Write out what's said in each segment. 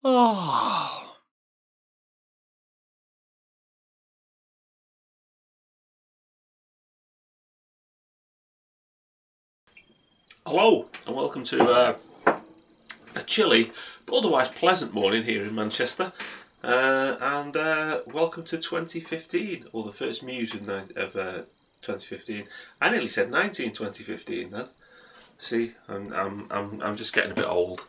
Oh. Hello and welcome to a chilly but otherwise pleasant morning here in Manchester, and welcome to 2015, or the first musing of 2015. I nearly said 2015 then. See, I'm just getting a bit old.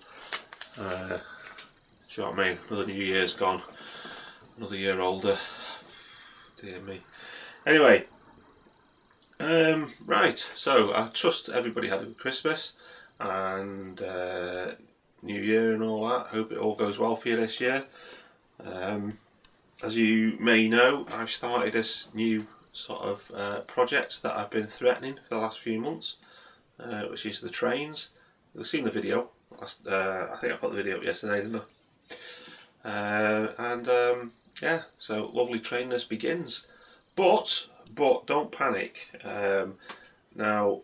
Do you know what I mean? Another New Year's gone, another year older. Dear me. Anyway, right. So I trust everybody had a good Christmas and New Year and all that. Hope it all goes well for you this year. As you may know, I've started this new sort of project that I've been threatening for the last few months, which is the trains. You've seen the video. I think I put the video up yesterday, didn't I? Yeah, so lovely trainless begins. But don't panic. Now,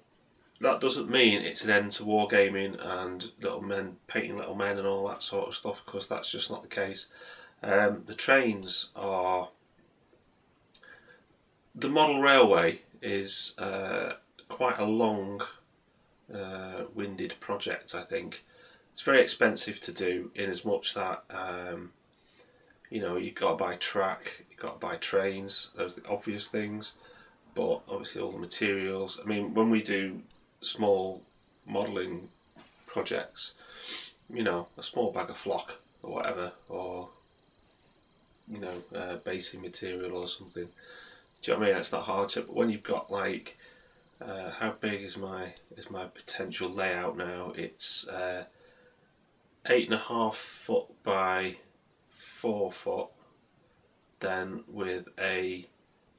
that doesn't mean it's an end to wargaming and little men painting little men and all that sort of stuff, because that's just not the case. The trains are... The model railway is quite a long winded project, I think. It's very expensive to do, in as much that you know, you've got to buy track, you've got to buy trains, those are the obvious things, but obviously all the materials. I mean, when we do small modelling projects, you know, a small bag of flock or whatever, or you know, basing material or something, do you know what I mean? That's not hardship. But when you've got like, how big is my potential layout now? It's 8.5 foot by 4 foot, then with a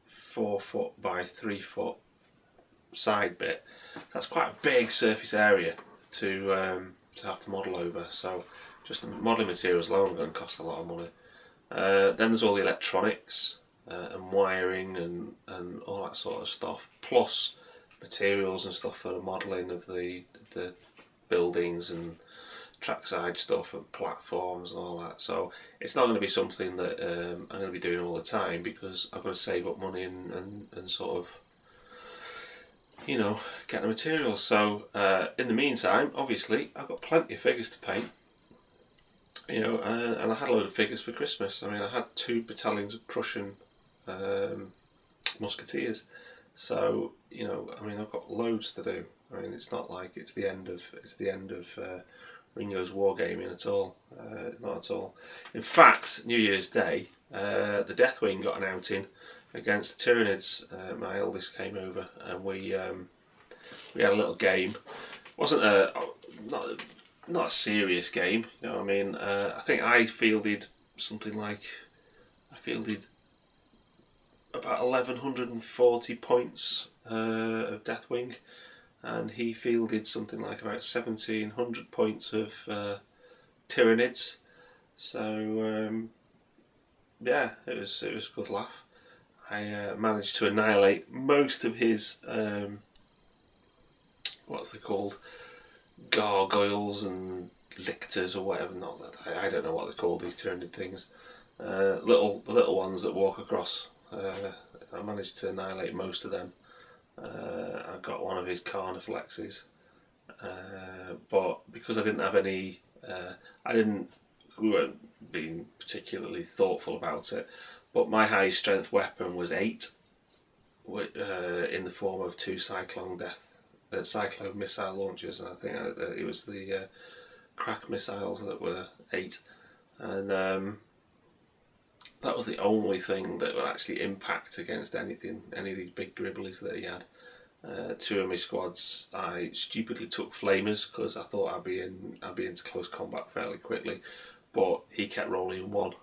4 foot by 3 foot side bit. That's quite a big surface area to have to model over. So just the modelling materials alone are going to cost a lot of money. Then there's all the electronics and wiring and all that sort of stuff, plus materials and stuff for the modelling of the buildings and trackside stuff and platforms and all that. So it's not going to be something that I'm going to be doing all the time, because I've got to save up money and sort of, you know, get the materials. So in the meantime, obviously, I've got plenty of figures to paint. You know, and I had a load of figures for Christmas. I mean, I had 2 battalions of Prussian musketeers. So, you know, I mean, I've got loads to do. I mean, it's not like it's the end of Ringo's wargaming at all. Not at all. In fact, New Year's Day, the Deathwing got an outing against the Tyranids. My eldest came over and we had a little game. It wasn't not a serious game, you know what I mean. I think I fielded something like, about 1140 points of Deathwing, and he fielded something like about 1700 points of Tyranids. So yeah, it was a good laugh. I managed to annihilate most of his what's they called, gargoyles and lictors or whatever. Not that I don't know what they're called, these Tyranid things. The little ones that walk across. I managed to annihilate most of them. I got one of his Carniflexes, but because I didn't have any, we weren't being particularly thoughtful about it, but my highest strength weapon was 8, in the form of 2 Cyclone missile launchers, and I think it was the crack missiles that were 8, and that was the only thing that would actually impact against any of these big gribblies that he had. 2 of my squads I stupidly took flamers because I thought I'd be into close combat fairly quickly, but he kept rolling 1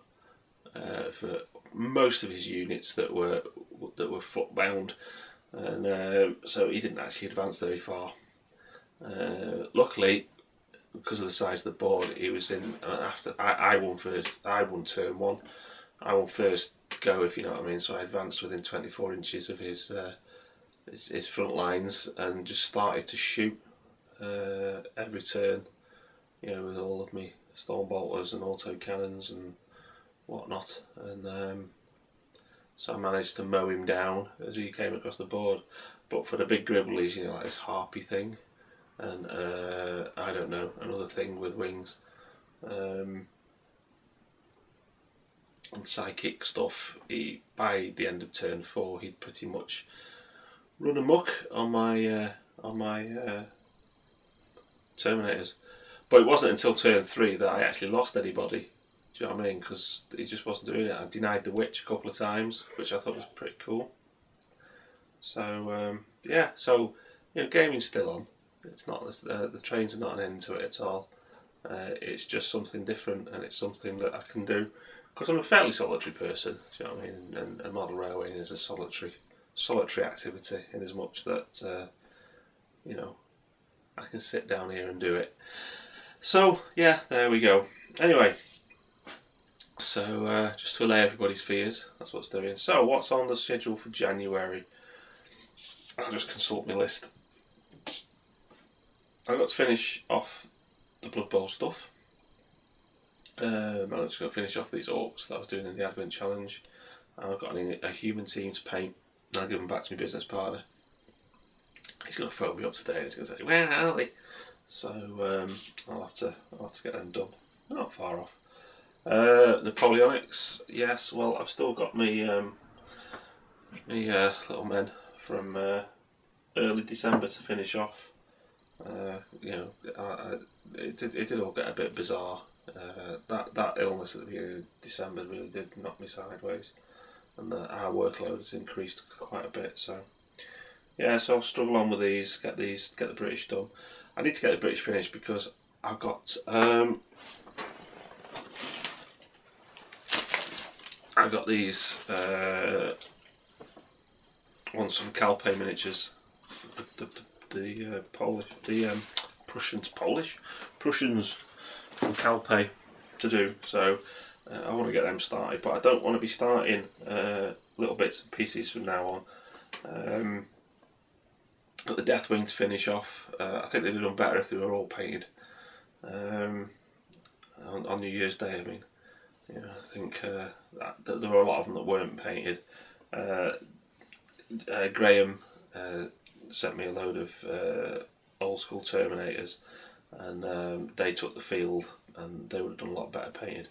for most of his units that were foot bound, and so he didn't actually advance very far. Luckily, because of the size of the board, he was in after I won first. I won turn 1. I won first go, if you know what I mean. So I advanced within 24 inches of his front lines and just started to shoot every turn, you know, with all of me storm bolters and auto cannons and whatnot, and so I managed to mow him down as he came across the board. But for the big gribblies, you know, like this harpy thing, and I don't know, another thing with wings, and psychic stuff, by the end of turn 4 he'd pretty much run amok on my Terminators. But it wasn't until turn 3 that I actually lost anybody. Do you know what I mean? Because he just wasn't doing it. I denied the witch a couple of times, which I thought was pretty cool. So yeah, so you know, gaming's still on. It's not the trains are not an end to it at all. It's just something different, and it's something that I can do because I'm a fairly solitary person. Do you know what I mean? And model railwaying is a solitary activity in as much that you know, I can sit down here and do it. So yeah, there we go. Anyway, so just to allay everybody's fears, that's what's doing. So what's on the schedule for January? I'll just consult my list. I've got to finish off the Blood Bowl stuff. I'm just going to finish off these orcs that I was doing in the Advent Challenge. And I've got a human team to paint. And I'll give them back to my business partner. He's going to phone me up today and he's going to say, "Where are they?" So I'll have to get them done. Not far off. Napoleonics, yes. Well, I've still got me little men from early December to finish off. You know, it did all get a bit bizarre. That illness at the beginning of December really did knock me sideways, and our workload has increased quite a bit. So yeah, so I'll struggle on with these, get the British done. I need to get the British finished because I've got these ones from Calpe Miniatures, the Polish, the Prussians from Calpe to do. So I want to get them started, but I don't want to be starting little bits and pieces from now on. Got the Deathwing to finish off. I think they'd have done better if they were all painted on New Year's Day. I mean, you know, I think that there were a lot of them that weren't painted. Graham sent me a load of old school Terminators, and they took the field, and they would have done a lot better painted.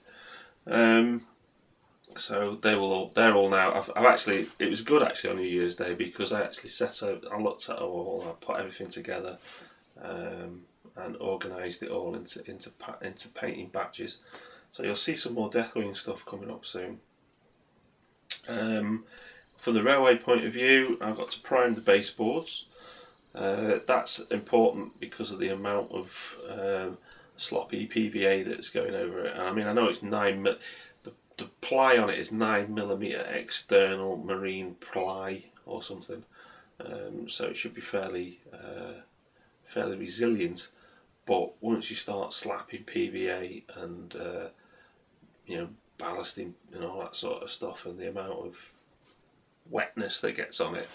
So they're all now. I've actually, it was good actually on New Year's Day because I actually I looked at it all, I put everything together, and organised it all into painting batches. So you'll see some more Deathwing stuff coming up soon. From the railway point of view, I've got to prime the baseboards. That's important because of the amount of sloppy PVA that's going over it. And I mean, I know it's 9mm. The ply on it is 9mm external marine ply or something. So it should be fairly resilient. But once you start slapping PVA and you know, ballasting and all that sort of stuff, and the amount of wetness that gets on it,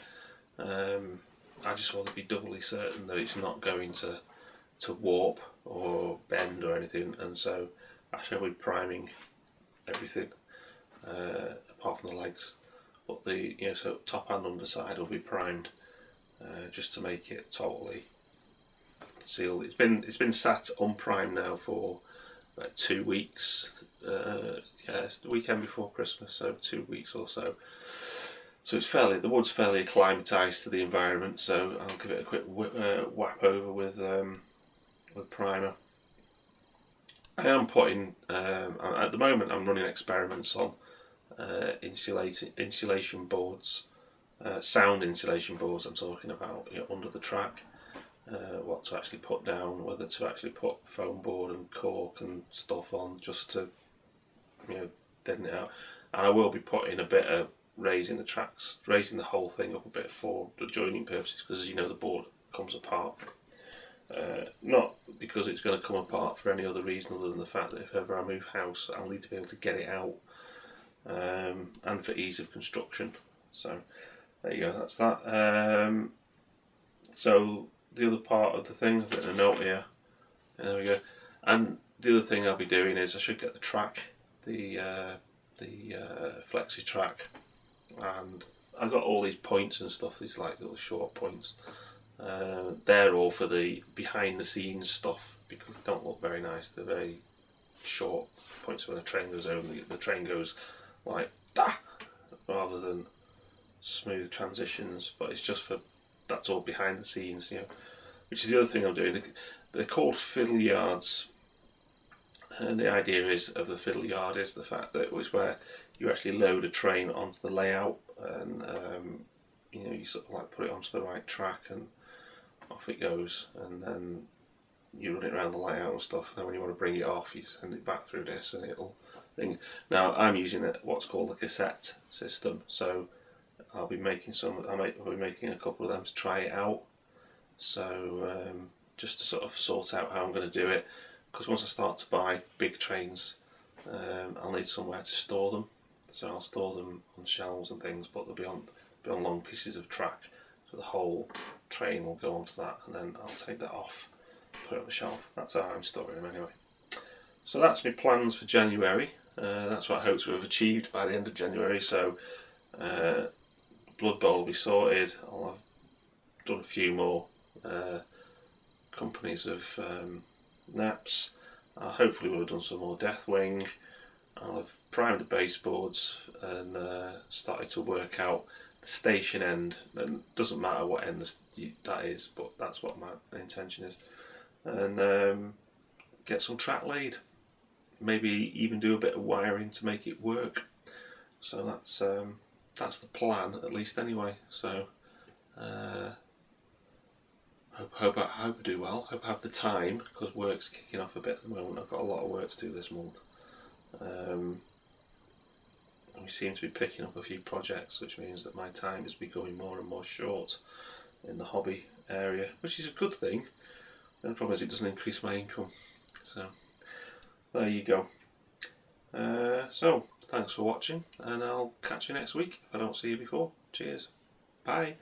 I just want to be doubly certain that it's not going to warp or bend or anything, and so I shall be priming everything apart from the legs, but the, you know, so top and underside will be primed just to make it totally sealed. It's been sat unprimed now for about 2 weeks. Yeah, it's the weekend before Christmas, so 2 weeks or so. So it's the wood's fairly acclimatised to the environment. So I'll give it a quick whap over with primer. I am putting at the moment I'm running experiments on insulation boards, sound insulation boards. I'm talking about, you know, under the track. What to actually put down, whether to actually put foam board and cork and stuff on, just to, you know, deaden it out. And I will be putting a bit of raising the whole thing up a bit for the joining purposes, because as you know, the board comes apart. Not because it's going to come apart for any other reason other than the fact that if ever I move house, I'll need to be able to get it out, and for ease of construction. So there you go, that's that. So the other part of the thing, I've written a note here. There we go. And the other thing I'll be doing is I should get the track, the flexi track, and I've got all these points and stuff, these like little short points. They're all for the behind the scenes stuff because they don't look very nice. They're very short points. When the train goes over, the train goes like da, rather than smooth transitions. But it's just for, that's all behind the scenes, you know. Which is the other thing I'm doing. They're called fiddle yards, and the idea is of the fiddle yard is the fact that it's where you actually load a train onto the layout, and you know, you sort of like put it onto the right track and off it goes, and then you run it around the layout and stuff, and then when you want to bring it off you send it back through this and it'll thing. Now I'm using what's called a cassette system, so I'll be making a couple of them to try it out, so just to sort of sort out how I'm going to do it, because once I start to buy big trains I'll need somewhere to store them, so I'll store them on shelves and things, but they'll be on long pieces of track, so the whole train will go onto that, and then I'll take that off, put it on the shelf. That's how I'm storing them anyway. So that's my plans for January. That's what I hope to have achieved by the end of January. So Blood Bowl will be sorted. I'll have done a few more companies of naps. Hopefully we'll have done some more Deathwing. I'll have primed the baseboards and started to work out the station end, and it doesn't matter what end that is, but that's what my intention is, and get some track laid, maybe even do a bit of wiring to make it work. So that's the plan, at least anyway. So hope I do well. Hope I have the time, because work's kicking off a bit at the moment. I've got a lot of work to do this month. We seem to be picking up a few projects, which means that my time is becoming more and more short in the hobby area, which is a good thing. The problem is it doesn't increase my income. So there you go. So thanks for watching, and I'll catch you next week if I don't see you before. Cheers. Bye.